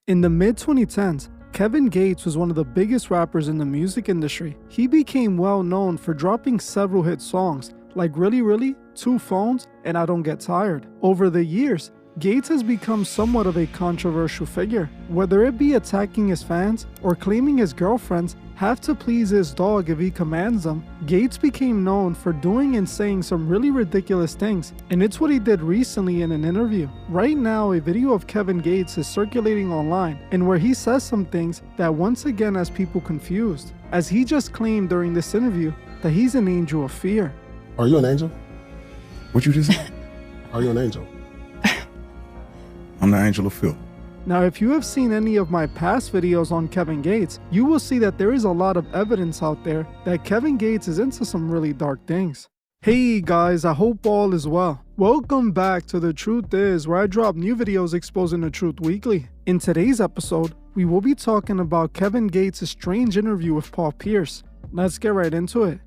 In the mid-2010s, Kevin Gates was one of the biggest rappers in the music industry. He became well known for dropping several hit songs like Really Really, Two Phones, and I Don't Get Tired. Over the years, Gates has become somewhat of a controversial figure. Whether it be attacking his fans or claiming his girlfriends have to please his dog if he commands them, Gates became known for doing and saying some really ridiculous things, and it's what he did recently in an interview. Right now, a video of Kevin Gates is circulating online, and where he says some things that once again has people confused, as he just claimed during this interview that he's an angel of fear. Are you an angel? What you just said? Are you an angel? I'm the angel of Phil. Now, if you have seen any of my past videos on Kevin Gates, you will see that there is a lot of evidence out there that Kevin Gates is into some really dark things. Hey guys, I hope all is well. Welcome back to The Truth Is, where I drop new videos exposing the truth weekly. In today's episode, we will be talking about Kevin Gates' strange interview with Paul Pierce. Let's get right into it.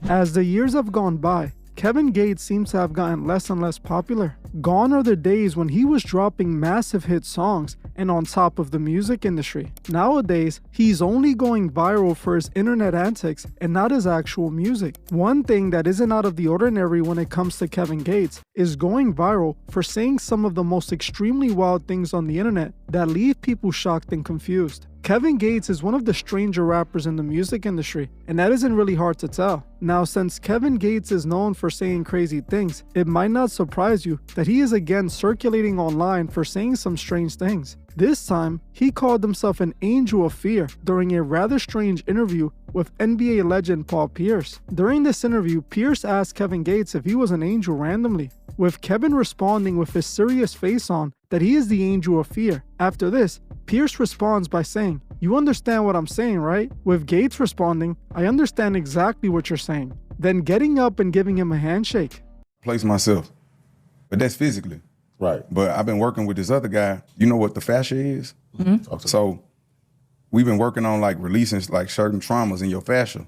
As the years have gone by, Kevin Gates seems to have gotten less and less popular. Gone are the days when he was dropping massive hit songs and on top of the music industry. Nowadays, he's only going viral for his internet antics and not his actual music. One thing that isn't out of the ordinary when it comes to Kevin Gates is going viral for saying some of the most extremely wild things on the internet that leave people shocked and confused. Kevin Gates is one of the stranger rappers in the music industry, and that isn't really hard to tell. Now, since Kevin Gates is known for saying crazy things, it might not surprise you that he is again circulating online for saying some strange things. This time, he called himself an angel of fear during a rather strange interview with NBA legend Paul Pierce. During this interview, Pierce asked Kevin Gates if he was an angel randomly, with Kevin responding with his serious face on that he is the angel of fear. After this, Pierce responds by saying, "You understand what I'm saying, right?" With Gates responding, "I understand exactly what you're saying." Then getting up and giving him a handshake. Place myself. But that's physically. Right. But I've been working with this other guy. You know what the fascia is? Talk to me. So we've been working on like releasing like certain traumas in your fascia.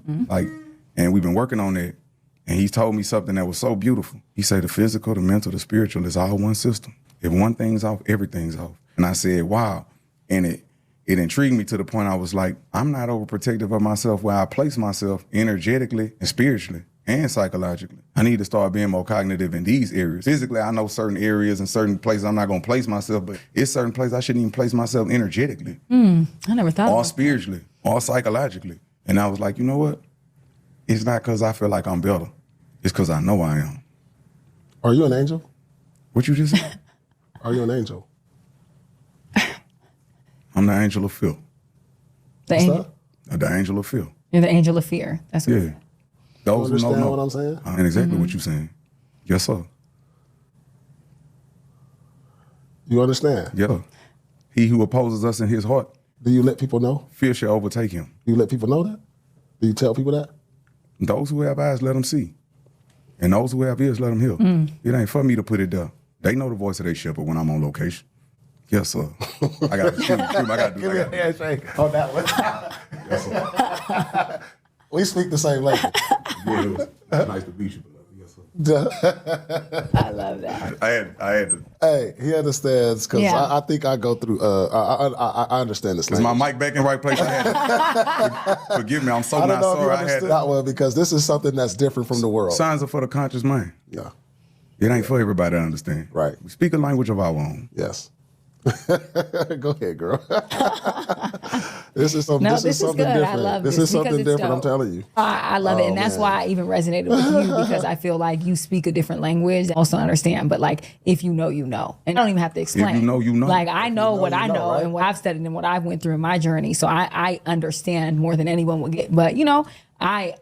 And we've been working on that. And he told me something that was so beautiful. He said the physical, the mental, the spiritual is all one system. If one thing's off, everything's off. And I said, wow. And it intrigued me to the point I was like, I'm not overprotective of myself where I place myself energetically and spiritually and psychologically. I need to start being more cognitive in these areas. Physically, I know certain areas and certain places I'm not going to place myself, but it's certain places I shouldn't even place myself energetically. I never thought Or about spiritually, or psychologically. And I was like, you know what? It's not because I feel like I'm better. It's because I know I am. Are you an angel? What you just said? Are you an angel? I'm the angel of Phil. the What's angel. that? The angel of Phil. You're the angel of fear. That's what Yeah. Those You who understand know. what I'm saying? I know exactly what you're saying. Yes, sir. You understand? Yeah. He who opposes us in his heart, Do you let people know? fear shall overtake him. Do you let people know that? Do you tell people that? Those who have eyes, let them see. And those who have ears, let them hear. It ain't for me to put it there. They know the voice of their shepherd when I'm on location. Yes, sir. I got to shoot. I got to do it. handshake on that one. Yes, sir. We speak the same language. Yeah, it was nice to meet you, beloved. Yes, sir. I love that. I had to. Hey, he understands because Yeah. I think I go through. I understand this. Is my mic back in the right place? I had to. Forgive me. I'm so I don't not know if you sorry. I had understood to. that one because this is something that's different from the world. Signs are for the conscious mind. Yeah. It ain't for everybody to understand. Right. We speak a language of our own. Yes. Go ahead, girl. This is something. No, this is something good. different. I love this this is something because it's different. I'm dope. telling you. I love it. And that's why I even resonated with you because I feel like you speak a different language. I also understand. But like, if you know, you know. And I don't even have to explain. you know, you know. Like, I know what I know right? and what I've studied and what I've went through in my journey. So I understand more than anyone would get. But, you know, I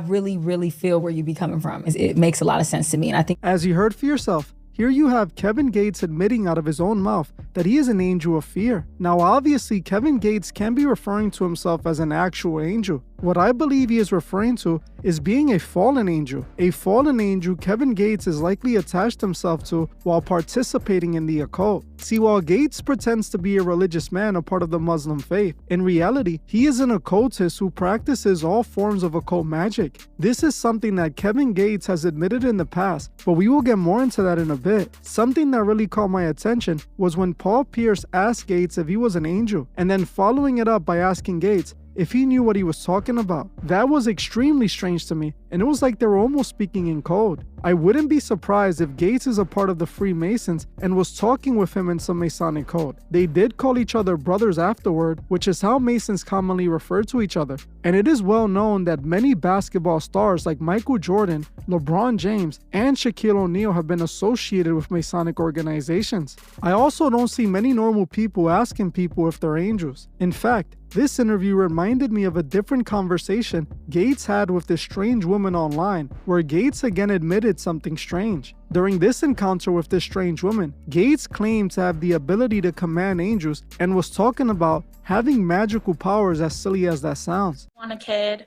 really, really feel where you be coming from. It makes a lot of sense to me. And I think As you heard for yourself, here you have Kevin Gates admitting out of his own mouth that he is an angel of fear. Now obviously Kevin Gates can be referring to himself as an actual angel, What I believe he is referring to is being a fallen angel. A fallen angel Kevin Gates is likely attached himself to while participating in the occult. See, while Gates pretends to be a religious man, a part of the Muslim faith, in reality, he is an occultist who practices all forms of occult magic. This is something that Kevin Gates has admitted in the past, but we will get more into that in a bit. Something that really caught my attention was when Paul Pierce asked Gates if he was an angel, and then following it up by asking Gates if he knew what he was talking about. That was extremely strange to me, and it was like they were almost speaking in code. I wouldn't be surprised if Gates is a part of the Freemasons and was talking with him in some Masonic code. They did call each other brothers afterward, which is how Masons commonly refer to each other. And it is well known that many basketball stars like Michael Jordan, LeBron James, and Shaquille O'Neal have been associated with Masonic organizations. I also don't see many normal people asking people if they're angels. In fact, this interview reminded me of a different conversation Gates had with this strange woman online, where Gates again admitted something strange. During this encounter with this strange woman, Gates claimed to have the ability to command angels and was talking about having magical powers, as silly as that sounds. Want a kid?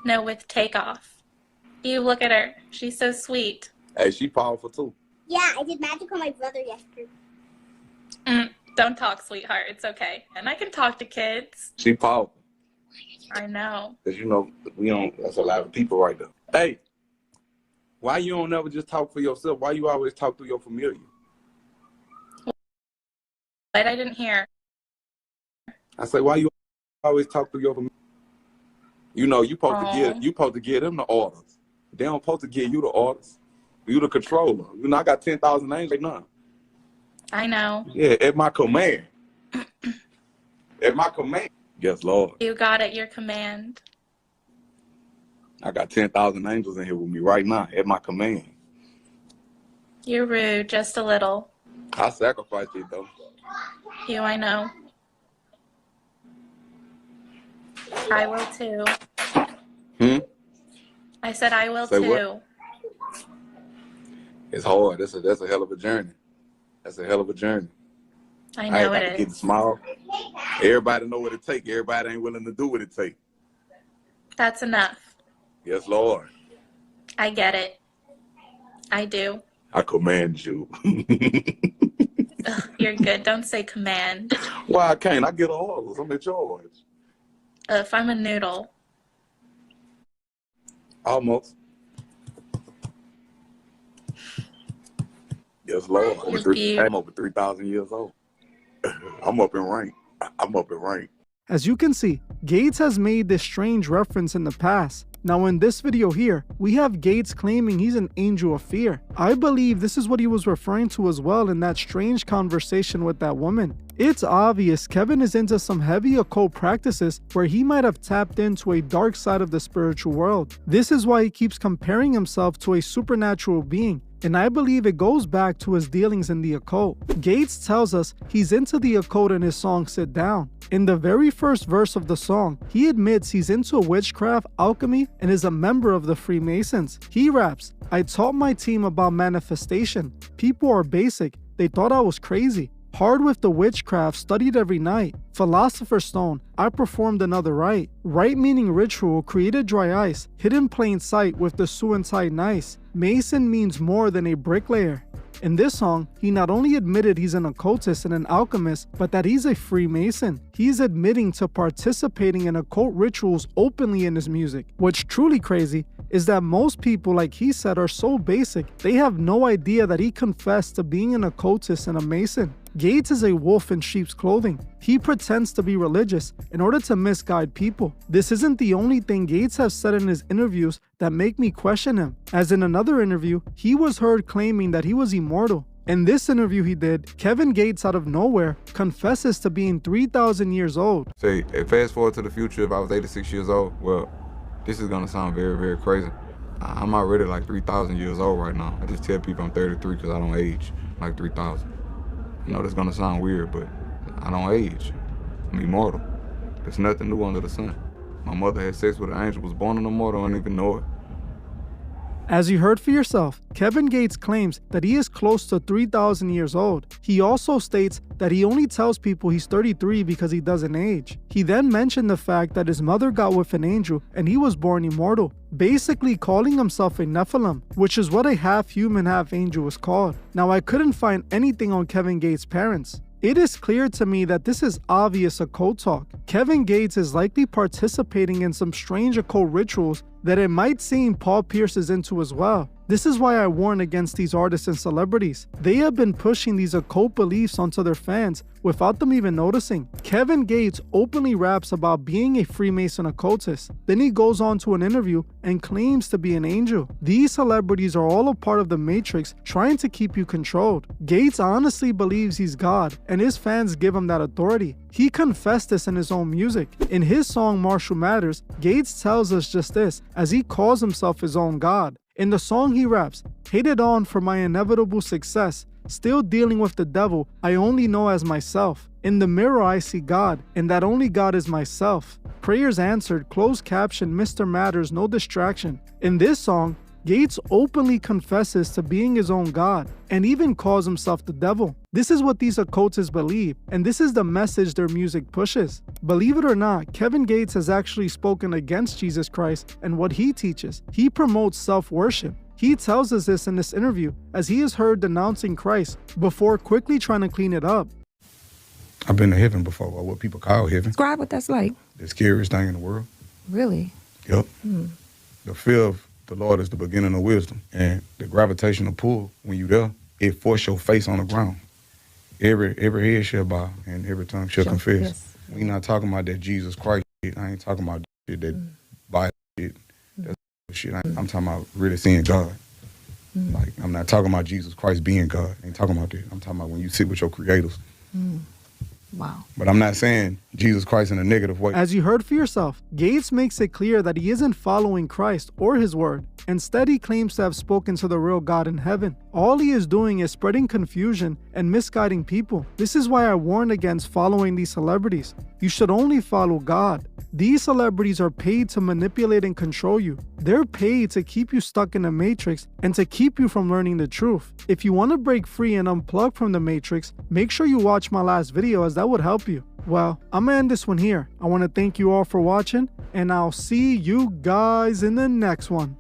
No, with Takeoff. You look at her. She's so sweet. Hey, she powerful too. Yeah, I did magic on my brother yesterday. Don't talk, sweetheart. It's okay. And I can talk to kids. She powerful. I know. Cause you know we don't. That's a lot of people right there. Hey, why you don't never just talk for yourself? Why you always talk through your familiar? But I didn't hear. I say, why you always talk through your familiar? You know, you supposed to give them the orders. They don't supposed to give you the orders. You the controller. You know, I got 10,000 names right now. I know. Yeah, at my command. At my command. Yes, Lord. You got it. Your command. I got 10,000 angels in here with me right now at my command. You're rude, just a little. I sacrificed it though. You, I know. I will too. I said I will Say too. what? It's hard. That's a hell of a journey. That's a hell of a journey. I know ain't it get is. small. Everybody know what it take. Everybody ain't willing to do what it take. That's enough. Yes, Lord. I get it. I do. I command you. Ugh, you're good. Don't say command. Why I can't? I get orders. I'm in charge. If I'm a noodle. Almost. Yes, Lord. I'm over 3,000 years old. I'm up in rank. I'm up in rank. As you can see, Gates has made this strange reference in the past. Now in this video here, we have Gates claiming he's an angel of fear. I believe this is what he was referring to as well in that strange conversation with that woman. It's obvious Kevin is into some heavy occult practices where he might have tapped into a dark side of the spiritual world. This is why he keeps comparing himself to a supernatural being, and I believe it goes back to his dealings in the occult. Gates tells us he's into the occult in his song Sit Down. In the very first verse of the song, he admits he's into witchcraft, alchemy, and is a member of the Freemasons. He raps, "I taught my team about manifestation. People are basic. They thought I was crazy. Hard with the witchcraft, studied every night. Philosopher's Stone, I performed another rite. Rite meaning ritual, created dry ice, hid in plain sight with the Suicide nice. Mason means more than a bricklayer." In this song, he not only admitted he's an occultist and an alchemist, but that he's a Freemason. He's admitting to participating in occult rituals openly in his music. What's truly crazy is that most people, like he said, are so basic, they have no idea that he confessed to being an occultist and a Mason. Gates is a wolf in sheep's clothing. He pretends to be religious in order to misguide people. This isn't the only thing Gates has said in his interviews that make me question him. As in another interview, he was heard claiming that he was immortal. In this interview he did, Kevin Gates out of nowhere confesses to being 3,000 years old. Say, fast forward to the future, if I was 86 years old, well, this is gonna sound very, very crazy. I'm already like 3,000 years old right now. I just tell people I'm 33 because I don't age like 3,000. I know this is gonna sound weird, but I don't age. I'm immortal. There's nothing new under the sun. My mother had sex with an angel, was born an immortal, I didn't even know it. As you heard for yourself, Kevin Gates claims that he is close to 3,000 years old. He also states that he only tells people he's 33 because he doesn't age. He then mentioned the fact that his mother got with an angel and he was born immortal, basically calling himself a Nephilim, which is what a half-human, half-angel is called. Now, I couldn't find anything on Kevin Gates' parents. It is clear to me that this is obvious occult talk. Kevin Gates is likely participating in some strange occult rituals that it might seem Paul Pierce is into as well. This is why I warn against these artists and celebrities. They have been pushing these occult beliefs onto their fans without them even noticing. Kevin Gates openly raps about being a Freemason occultist. Then he goes on to an interview and claims to be an angel. These celebrities are all a part of the Matrix trying to keep you controlled. Gates honestly believes he's God, and his fans give him that authority. He confessed this in his own music. In his song Marshall Matters, Gates tells us just this, as he calls himself his own God. In the song he raps, "Hated on for my inevitable success, still dealing with the devil I only know as myself. In the mirror I see God, and that only God is myself. Prayers answered, closed caption, Mr. Matters, no distraction." In this song, Gates openly confesses to being his own God and even calls himself the devil. This is what these occultists believe, and this is the message their music pushes. Believe it or not, Kevin Gates has actually spoken against Jesus Christ and what he teaches. He promotes self-worship. He tells us this in this interview as he is heard denouncing Christ before quickly trying to clean it up. I've been to heaven before, or what people call heaven. Describe what that's like. The scariest thing in the world. Really? Yep. The fear of the Lord is the beginning of wisdom. And the gravitational pull, when you there, it forces your face on the ground. Every head shall bow and every tongue shall confess. Yes. We not talking about that Jesus Christ shit. I ain't talking about shit, that Bible shit. That's shit. I'm talking about really seeing God. Like, I'm not talking about Jesus Christ being God. I ain't talking about that. I'm talking about when you sit with your creators. Wow. But I'm not saying Jesus Christ in a negative way. As you heard for yourself, Gates makes it clear that he isn't following Christ or his word. Instead, he claims to have spoken to the real God in heaven. All he is doing is spreading confusion and misguiding people. This is why I warn against following these celebrities. You should only follow God. These celebrities are paid to manipulate and control you. They're paid to keep you stuck in the Matrix and to keep you from learning the truth. If you want to break free and unplug from the Matrix, make sure you watch my last video, as that would help you. Well, I'm gonna end this one here. I want to thank you all for watching, and I'll see you guys in the next one.